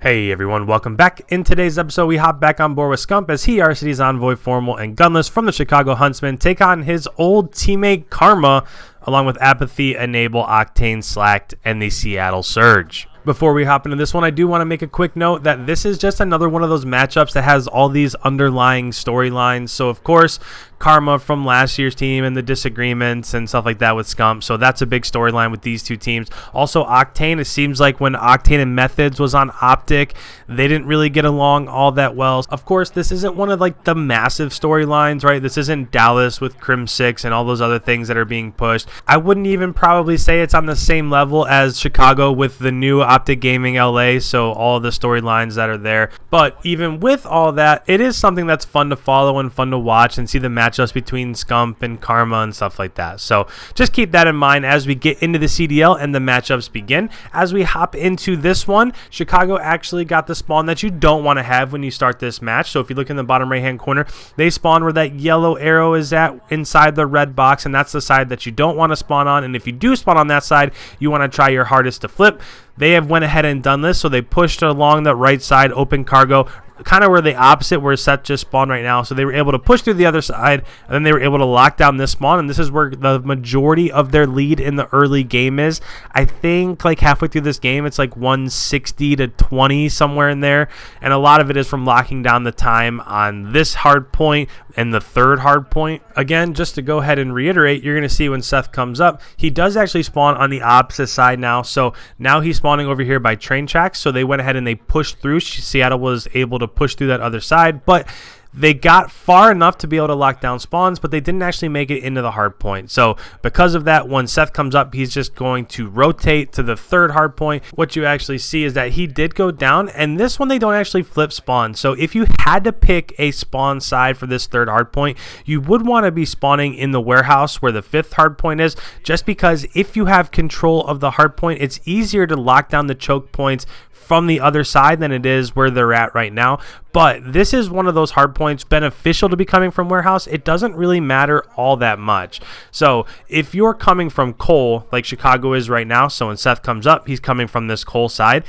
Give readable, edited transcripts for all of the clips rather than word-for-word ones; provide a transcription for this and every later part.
Hey everyone, welcome back. In today's episode, we hop back on board with Scump as he, our city's envoy, formal and gunless from the Chicago Huntsmen, take on his old teammate Karma, along with Apathy, Enable, Octane, Slacked, and the Seattle Surge. Before we hop into this one, I do want to make a quick note that this is just another one of those matchups that has all these underlying storylines. So, of course, Karma from last year's team and the disagreements and stuff like that with Scump. So that's a big storyline with these two teams. Also, Octane, it seems like when Octane and Methods was on Optic, they didn't really get along all that well. Of course, this isn't one of like the massive storylines, right? This isn't Dallas with Crim 6 and all those other things that are being pushed. I wouldn't even probably say it's on the same level as Chicago with the new Optic Gaming LA, so all the storylines that are there. But even with all that, it is something that's fun to follow and fun to watch and see the matchups between Scump and Karma and stuff like that. So just keep that in mind as we get into the CDL and the matchups begin. As we hop into this one, Chicago actually got the spawn that you don't want to have when you start this match. So if you look in the bottom right hand corner, they spawn where that yellow arrow is at inside the red box, and that's the side that you don't want to spawn on. And if you do spawn on that side, you want to try your hardest to flip. They have went ahead and done this, so they pushed along the right side, open cargo, kind of where the opposite where Seth just spawned right now. So they were able to push through the other side, and then they were able to lock down this spawn, and this is where the majority of their lead in the early game is. I think like halfway through this game, it's like 160 to 20, somewhere in there, and a lot of it is from locking down the time on this hard point and the third hard point. Again, just to go ahead and reiterate, you're going to see when Seth comes up, he does actually spawn on the opposite side now. So now he's spawning over here by train tracks, so they went ahead and they pushed through. Seattle was able to push through that other side, but they got far enough to be able to lock down spawns, but they didn't actually make it into the hard point. So because of that, when Seth comes up, he's just going to rotate to the third hard point. What you actually see is that he did go down, and this one they don't actually flip spawn. So if you had to pick a spawn side for this third hard point, you would want to be spawning in the warehouse where the fifth hard point is, just because if you have control of the hard point, it's easier to lock down the choke points from the other side than it is where they're at right now. But this is one of those hard points beneficial to be coming from warehouse. It doesn't really matter all that much. So if you're coming from coal like Chicago is right now, so when Seth comes up, he's coming from this coal side.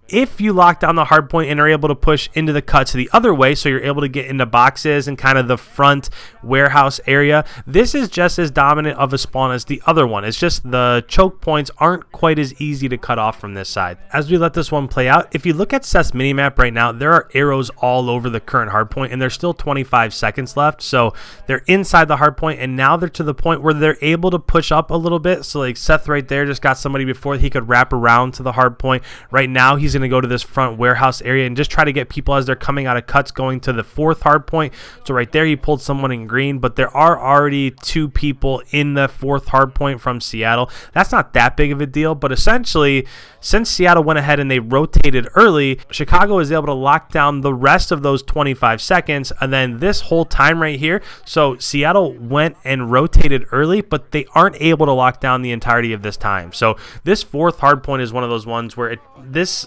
If you lock down the hard point and are able to push into the cuts the other way, so you're able to get into boxes and kind of the front warehouse area, this is just as dominant of a spawn as the other one. It's just the choke points aren't quite as easy to cut off from this side. As we let this one play out, if you look at Seth's minimap right now, there are arrows all over the current hard point, and there's still 25 seconds left. So they're inside the hard point, and now they're to the point where they're able to push up a little bit. So like Seth right there just got somebody before he could wrap around to the hard point. Right now he's going to go to this front warehouse area and just try to get people as they're coming out of cuts going to the fourth hard point. So right there he pulled someone in green, but there are already two people in the fourth hard point from Seattle. That's not that big of a deal, but essentially since Seattle went ahead and they rotated early, Chicago was able to lock down the rest of those 25 seconds, and then this whole time right here, so Seattle went and rotated early, but they aren't able to lock down the entirety of this time. So this fourth hard point is one of those ones where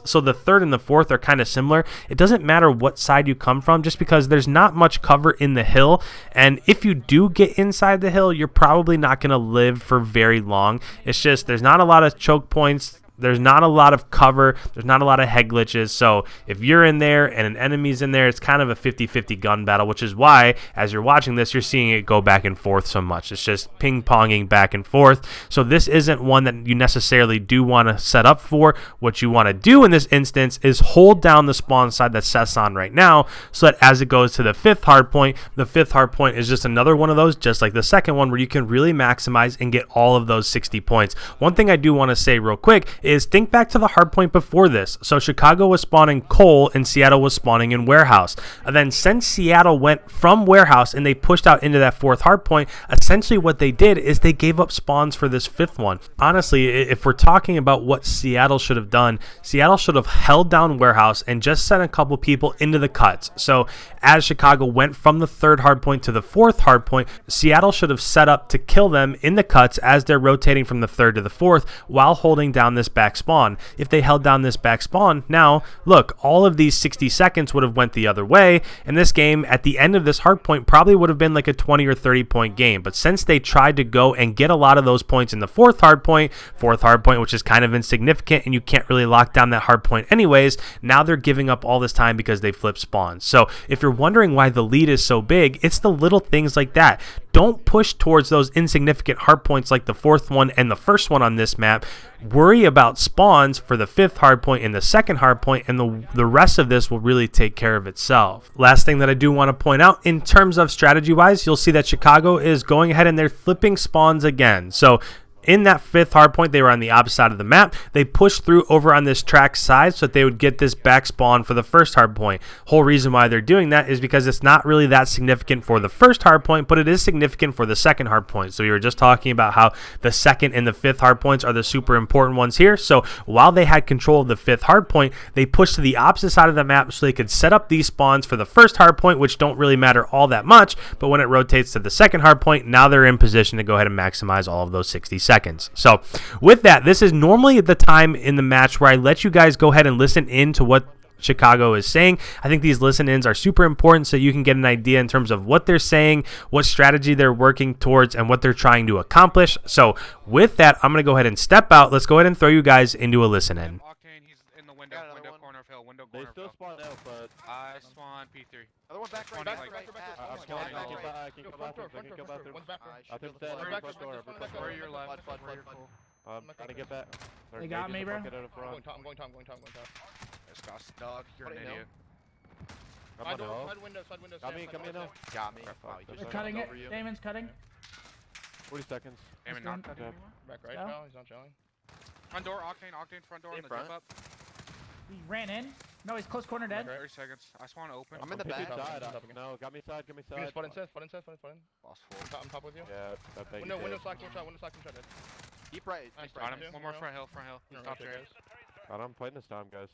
so the third and the fourth are kind of similar. It doesn't matter what side you come from, just because there's not much cover in the hill, and if you do get inside the hill, you're probably not going to live for very long. It's just there's not a lot of choke points. There's not a lot of cover. There's not a lot of head glitches. So if you're in there and an enemy's in there, it's kind of a 50-50 gun battle, which is why, as you're watching this, you're seeing it go back and forth so much. It's just ping-ponging back and forth. So this isn't one that you necessarily do want to set up for. What you want to do in this instance is hold down the spawn side that Seth's on right now, so that as it goes to the fifth hard point, the fifth hard point is just another one of those, just like the second one, where you can really maximize and get all of those 60 points. One thing I do want to say real quick is think back to the hard point before this. So Chicago was spawning coal and Seattle was spawning in warehouse. And then since Seattle went from warehouse and they pushed out into that fourth hard point, essentially what they did is they gave up spawns for this fifth one. Honestly, if we're talking about what Seattle should have done, Seattle should have held down warehouse and just sent a couple people into the cuts. So as Chicago went from the third hard point to the fourth hard point, Seattle should have set up to kill them in the cuts as they're rotating from the third to the fourth while holding down this back spawn. If they held down this back spawn, now look, all of these 60 seconds would have went the other way, and this game at the end of this hardpoint probably would have been like a 20 or 30 point game. But since they tried to go and get a lot of those points in the fourth hardpoint, which is kind of insignificant, and you can't really lock down that hardpoint anyways, now they're giving up all this time because they flip spawns. So if you're wondering why the lead is so big, it's the little things like that. Don't push towards those insignificant hardpoints like the fourth one and the first one on this map. Worry about spawns for the fifth hardpoint and the second hardpoint, and the rest of this will really take care of itself. Last thing that I do want to point out, in terms of strategy-wise, you'll see that Chicago is going ahead and they're flipping spawns again. So in that fifth hardpoint, they were on the opposite side of the map. They pushed through over on this track side so that they would get this back spawn for the first hardpoint. Whole reason why they're doing that is because it's not really that significant for the first hardpoint, but it is significant for the second hardpoint. So we were just talking about how the second and the fifth hardpoints are the super important ones here. So while they had control of the fifth hardpoint, they pushed to the opposite side of the map so they could set up these spawns for the first hardpoint, which don't really matter all that much. But when it rotates to the second hardpoint, now they're in position to go ahead and maximize all of those 60 seconds. So with that, this is normally the time in the match where I let you guys go ahead and listen in to what Chicago is saying. I think these listen-ins are super important so you can get an idea in terms of what they're saying, what strategy they're working towards, and what they're trying to accomplish. So with that, I'm going to go ahead and step out. Let's go ahead and throw you guys into a listen-in. OCTANE, he's in the window corner of hill, window corner of hill. They still spawn out, but I spawn P3. Other one back right, back right. I can go bathroom. Where you're left. I'm trying to get back. They got me, bro. I'm going top. This got stuck. You're an idiot. Side window. Got me, come in now. Got me. They're cutting it. Damon's cutting. 40 seconds. Damon not cutting Yep. anymore. Back right, No. Cal. He's not showing. Front door, OCTANE front door on In the front. jump up. He ran in. No, he's close corner dead. 30 seconds. I spawn open. I'm in the Pick back. side. No, got me side. Give me spot in. Lost full. I'm top with you. Yeah, I think Window slack, one shot. Deep right. Nice. Deep Got right. him. One more front hill. He's top there. I'm playing this time, guys.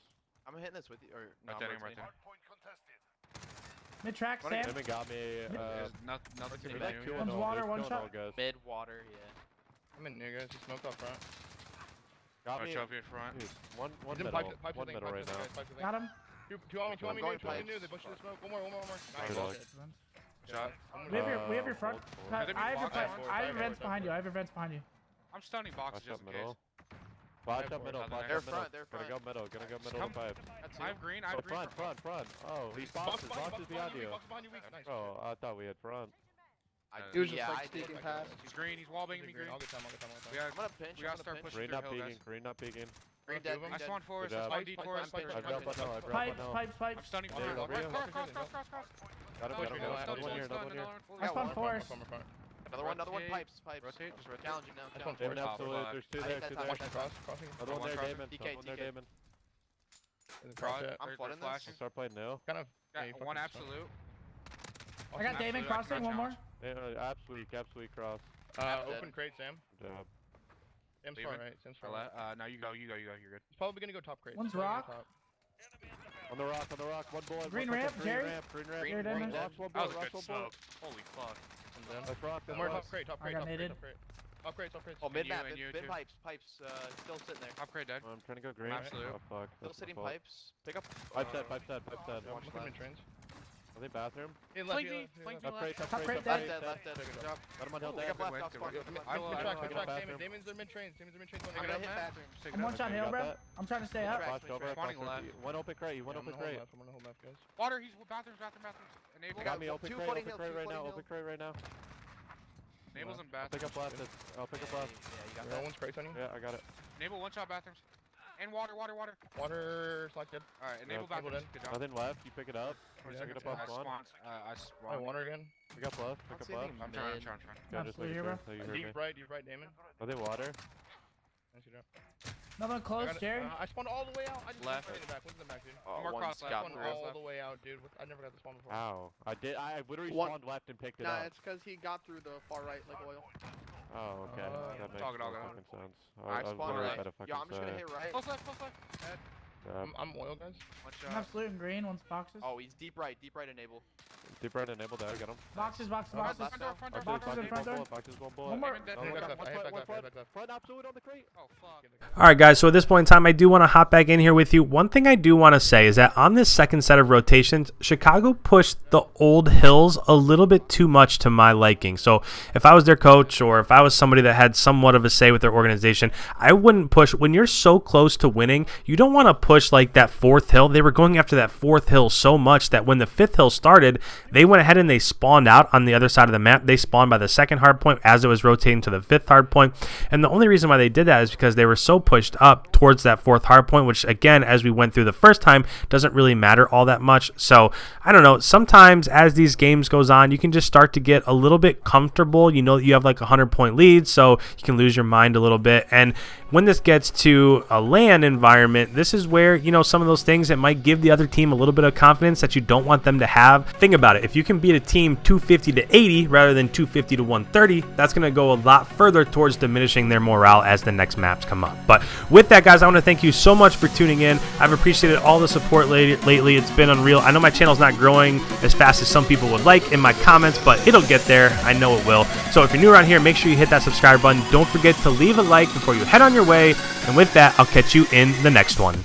I'm hitting this with you. Or no, Right there, right there. Mid track, Sam. Damon got me. There's nothing to We're do. like here. 2-0. Water, one We're 2-0, shot. guys. Mid water, yeah. I'm in here, guys. He smoked up front. Got I'll me. shove you in front. Dude, one He's in middle. Pipe One middle right now. Got him. Two on me. I'm going New. They pushed you to smoke. One more. Nice. Dog. Shot. We have your front. Hold Maybe I have your box. I have events behind you. I'm stunning boxes Flash just up in case. middle. Flash up middle. Flash They're up middle. front. Gonna go middle. Gonna go pipe. I have green. Oh, front. Oh, he's boxes behind you. Nice. Oh, I thought we had front. He was just Yeah, like I did. sneaking past. He's green. He's wallbanging me green. I'll get time. We gotta I'm gonna pinch. we gotta start pushing Green through not hill, guys. peeking. Green not peeking. Green dead. I spawn forest. Good I job. spawn detours. Pipe, I drop one now. I drop Pipes, one now. pipes. I'm stunning There you forest. go, Cross. Got him. Another one here. I spawned forest. Another one. Pipes. Rotate. Just rotate. Challenging now. That's one Damon forest. absolutely. There's two I there. hate Two that there. time. Another one there, One Damon. DK, Another one there, DK. Damon. Cross. I'm They're flooding this. flashing. Start playing now. Kind of. Got one absolute. I got Damon crossing. One more. Absolutely cross. Open crate, Sam. Good job. Sam's Leave far it. right. Sam's far right. Now you go. You're good. He's probably gonna go top crate. One's He's probably rock. gonna top. On the rock. One bullet. Green one ramp, green Jerry. ramp. You're dead, man. Rocks, one That was bullet. a good smoke. Holy fuck. That's rock. One more top crate. I got naded. Top crate. And Oh, mid map. you Mid too. pipes. Still sitting there. Top crate dead. I'm trying to go green. Absolute. Oh fuck. Still That's sitting my fault. pipes. Pick up. Pipe set. I'm looking mid trains. Are they bathroom? Flank me. Flank me Top crate. left. Top crate Left dead. dead. Good job. Got him on hill Pick dead. up left. win, Top good spawn. win. Good I will- track. I will- Damon. Damon's their mid trains. Take One it gonna up, hit man. bathrooms. Take it I'm up. one shot You hill, got bro. that? I'm trying to stay up. Flash over. Spawning Flash left. over. One open crate. One open crate. I'm gonna hold left, guys. Water. He's bathrooms. Enable. Got me open Two crate. floating Open hill, crate two right now. floating Open crate right now. Enable's in I'll pick bathrooms. up left. I'll pick up left. Yeah, you got No one's crates on you. Yeah, I got it. Enable one shot bathrooms. And water. Water selected. Alright, enable Yeah. bathrooms. Good job. Nothing left. You pick it up. Yeah, Pick it up I off spawn. Oh, spawned. water again. Pick up left. Pick up left. I'm trying. Yeah, just Absolutely, making bro. sure so you heard me. Deep right, Damon. Are they water? Nice job. Another one I close, got it. Jerry. I spawned all the way out. I just Left. went in the back. Went in the back, dude. More one cross left. scout Spawned One cross all left. the way out, dude. I never got to spawn before. Ow. I literally One- spawned left and picked it Nah, up. it's because he got through the far right like oil. Oh, okay. That makes Talk it no all out. fucking sense. I I was spawned worried right. about a fucking Yeah, I'm just gonna hit right. Close left. Dead. I'm oil, guys. One One shot. absolute and green. One's boxes. Oh, he's deep right enable. Deep right enabled there, got him. Boxes, boxes, Oh, boxes. Front door, front door. Boxes in front door. Boxes, one bullet. One more. Aiming dead. No, Hey, one back front, left, hey, one back front, left, one hey, back front. left. Front absolute on the crate. Oh, fuck. All right, guys, so at this point in time, I do want to hop back in here with you. One thing I do want to say is that on this second set of rotations, Chicago pushed the old hills a little bit too much to my liking. So if I was their coach or if I was somebody that had somewhat of a say with their organization, I wouldn't push. When you're so close to winning, you don't want to push like that fourth hill. They were going after that fourth hill so much that when the fifth hill started, they went ahead and they spawned out on the other side of the map. They spawned by the second hard point as it was rotating to the fifth hard point. And the only reason why they did that is because they were so pushed up towards that fourth hard point, which again, as we went through the first time, doesn't really matter all that much. So I don't know. Sometimes as these games goes on, you can just start to get a little bit comfortable. You know that you have like a 100-point lead, so you can lose your mind a little bit. And when this gets to a LAN environment, this is where, you know, some of those things that might give the other team a little bit of confidence that you don't want them to have. Think about it. If you can beat a team 250 to 80 rather than 250 to 130, that's going to go a lot further towards diminishing their morale as the next maps come up. But with that, guys, I want to thank you so much for tuning in. I've appreciated all the support lately. It's been unreal. I know my channel's not growing as fast as some people would like in my comments, but it'll get there. I know it will. So if you're new around here, make sure you hit that subscribe button. Don't forget to leave a like before you head on your way. And with that, I'll catch you in the next one.